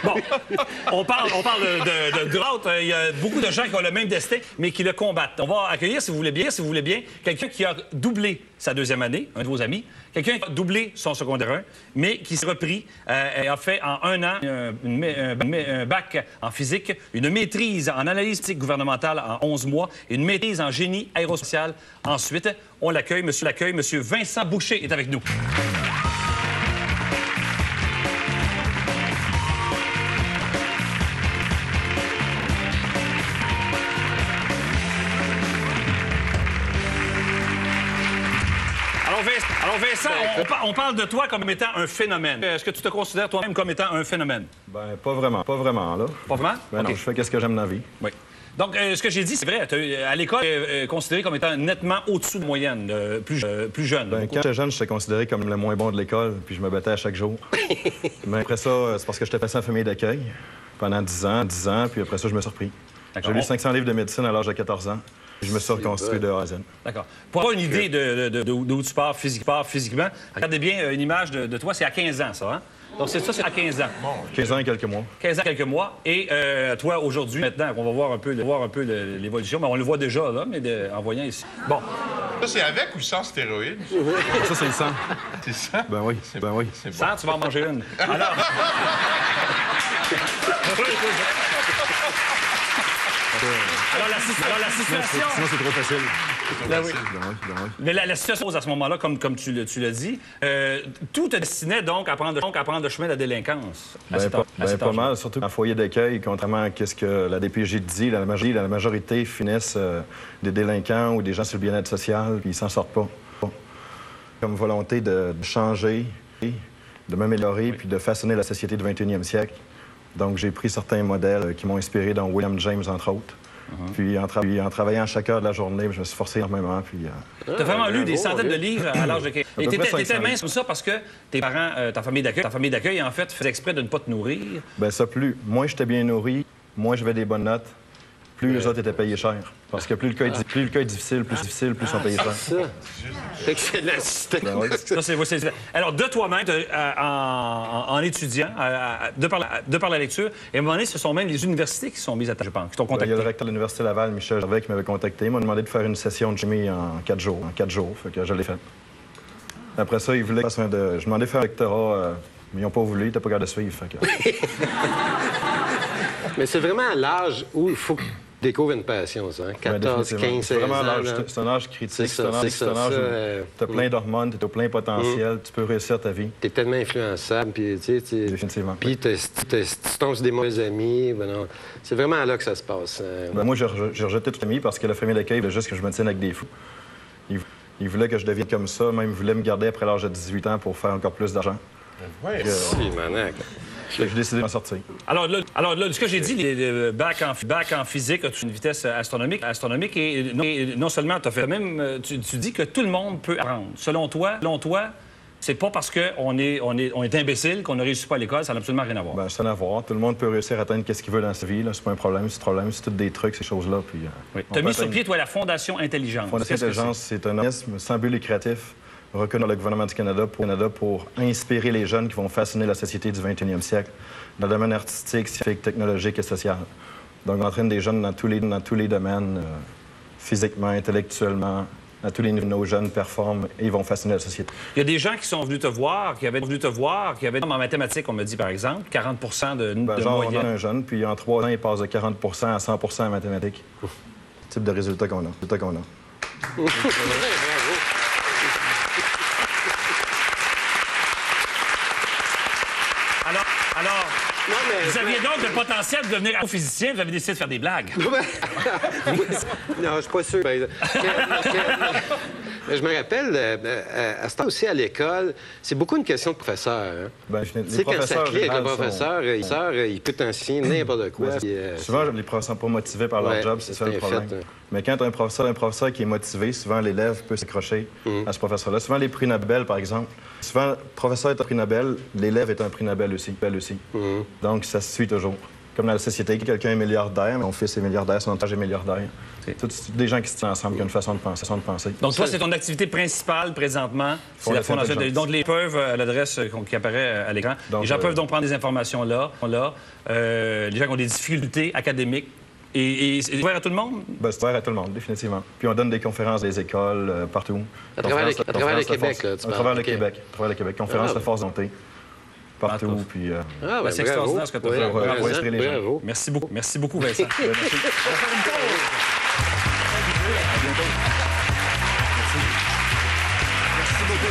Bon, on parle de drought. Il y a beaucoup de gens qui ont le même destin, mais qui le combattent. On va accueillir, si vous voulez bien, quelqu'un qui a doublé sa deuxième année, un de vos amis, quelqu'un qui a doublé son secondaire 1, mais qui s'est repris et a fait en un an un bac en physique, une maîtrise en analyse politique gouvernementale en 11 mois et une maîtrise en génie aérospatial ensuite. On l'accueille, monsieur Vincent Boucher est avec nous. Alors Vincent, on parle de toi comme étant un phénomène. Est-ce que tu te considères toi-même comme étant un phénomène? Ben, pas vraiment, là. Pas vraiment? Ben okay. Non, je fais ce que j'aime dans la vie. Oui. Donc, ce que j'ai dit, c'est vrai. À l'école, considéré comme étant nettement au-dessous de moyenne, plus jeune. Ben, quand j'étais jeune, j'étais considéré comme le moins bon de l'école, puis je me battais à chaque jour. Mais après ça, c'est parce que j'étais passé en famille d'accueil pendant 10 ans, puis après ça, je me suis repris. J'ai lu 500 livres de médecine à l'âge de 14 ans. Je me suis reconstruit de A à Z. D'accord. Pour avoir une idée d'où tu pars physiquement, regardez bien une image de toi, c'est à 15 ans, ça, hein? Donc, c'est à 15 ans. 15 ans et quelques mois. 15 ans et quelques mois. Et toi, aujourd'hui, maintenant, on va voir un peu l'évolution. Mais on le voit déjà, là, mais en voyant ici. Bon. Ça, c'est avec ou sans stéroïdes? Ça, c'est le sang. C'est ça? Ben oui, ben oui. Sans, tu vas en manger une. Alors... Alors, la situation... Sinon, c'est trop facile. Ben oui. Mais la situation à ce moment-là, comme tu l'as dit, tout te destinait donc à prendre le chemin de la délinquance. Pas mal, surtout en foyer d'accueil, contrairement à ce que la DPJ dit, la majorité finissent des délinquants ou des gens sur le bien-être social, puis ils s'en sortent pas. Comme volonté de changer, de m'améliorer, puis de façonner la société du 21e siècle. Donc, j'ai pris certains modèles qui m'ont inspiré, dont William James, entre autres. Puis en travaillant à chaque heure de la journée, je me suis forcé énormément. Tu as vraiment lu des centaines de livres à l'âge de 15 ans. Et tu étais mince comme ça parce que tes parents, ta famille d'accueil, en fait, faisait exprès de ne pas te nourrir. Bien, ça, moins j'étais bien nourri, moins j'avais des bonnes notes, plus les autres étaient payés cher. Parce que plus le cas est difficile, plus ils sont payés cher. Ça. Excellent système. Ben oui. Ça, alors, de toi-même, en étudiant, de par la lecture, et à un moment donné, ce sont même les universités qui sont mises à ta, je pense, qui t'ont contacté. Il y a le recteur de l'Université Laval, Michel Gervais, qui m'avait contacté. Il m'a demandé de faire une session de chimie en 4 jours. Fait que je l'ai fait. Après ça, ils voulaient que je demandais de faire un doctorat, mais ils n'ont pas voulu, ils n'étaient pas capables de suivre. Fait que... Mais c'est vraiment à l'âge où il faut que tu découvres une passion, ça. 14, 15, 16 ans. C'est vraiment c'est un âge critique. C'est un âge où tu as plein d'hormones, tu as plein potentiel, tu peux réussir ta vie. Tu es tellement influençable, puis tu sais... Définitivement. Puis tu tombes sur des mauvais amis. Ben non. C'est vraiment là que ça se passe. Moi, j'ai rejeté toute famille parce que la famille d'accueil voulait juste que je me tienne avec des fous. Ils voulaient que je devienne comme ça, même ils voulaient me garder après l'âge de 18 ans pour faire encore plus d'argent. Ouais, si, manac. J'ai décidé de m'en sortir. Alors là, ce que j'ai dit, les bac en physique, tu as une vitesse astronomique et non seulement tu as fait même, tu dis que tout le monde peut apprendre. Selon toi, c'est pas parce qu'on est imbécile qu'on ne réussit pas à l'école, ça n'a absolument rien à voir. Bien, ça n'a rien à voir. Tout le monde peut réussir à atteindre ce qu'il veut dans sa vie. C'est pas un problème, c'est tous des trucs, ces choses-là. Puis, tu as mis sur pied, toi, la Fondation Intelligence. Fondation Intelligence, c'est un organisme sans but lucratif reconnu par le gouvernement du Canada pour inspirer les jeunes qui vont façonner la société du 21e siècle dans le domaine artistique, scientifique, technologique et social. Donc, on entraîne des jeunes dans tous les domaines, physiquement, intellectuellement, à tous les niveaux. Nos jeunes performent et ils vont façonner la société. Il y a des gens qui sont venus te voir, qui avaient en mathématiques, on me dit, par exemple, 40 de genre, moyenne. On a un jeune, puis en 3 ans, il passe de 40 à 100 en mathématiques. C'est le type de résultat qu'on a. Alors, vous aviez donc le potentiel de devenir astrophysicien, vous avez décidé de faire des blagues. Non, je suis pas sûr. Je me rappelle, à ce temps aussi à l'école, c'est beaucoup une question de professeur. Hein? Tu sais, quand ça clique avec le professeur, il peut t'enseigner n'importe quoi. Souvent, les professeurs ne sont pas motivés par leur job, c'est ça le problème. Mais quand tu as un professeur qui est motivé, souvent l'élève peut s'accrocher à ce professeur-là. Souvent, les prix Nobel, par exemple, souvent, le professeur est un prix Nobel, l'élève est un prix Nobel aussi. Donc, ça se suit toujours. Comme dans la société, quelqu'un est milliardaire, mon fils est milliardaire, son entourage est milliardaire. C'est des gens qui se tiennent ensemble, qui ont une façon de penser. Donc, toi, c'est ton activité principale présentement, c'est la Fondation Intelligence. Donc, les peuvent, à l'adresse qui apparaît à l'écran, les gens peuvent donc prendre des informations là. Les gens qui ont des difficultés académiques. Et c'est ouvert à tout le monde? Ben, c'est ouvert à tout le monde, définitivement. Puis on donne des conférences des écoles, partout. À travers le Québec, là, tu parles. À travers le Québec. Conférences de force volonté. Partout, puis... c'est extraordinaire ce que tu as fait. Bravo, inspirer les gens. Merci beaucoup. Merci beaucoup, Vincent. Merci. À bientôt.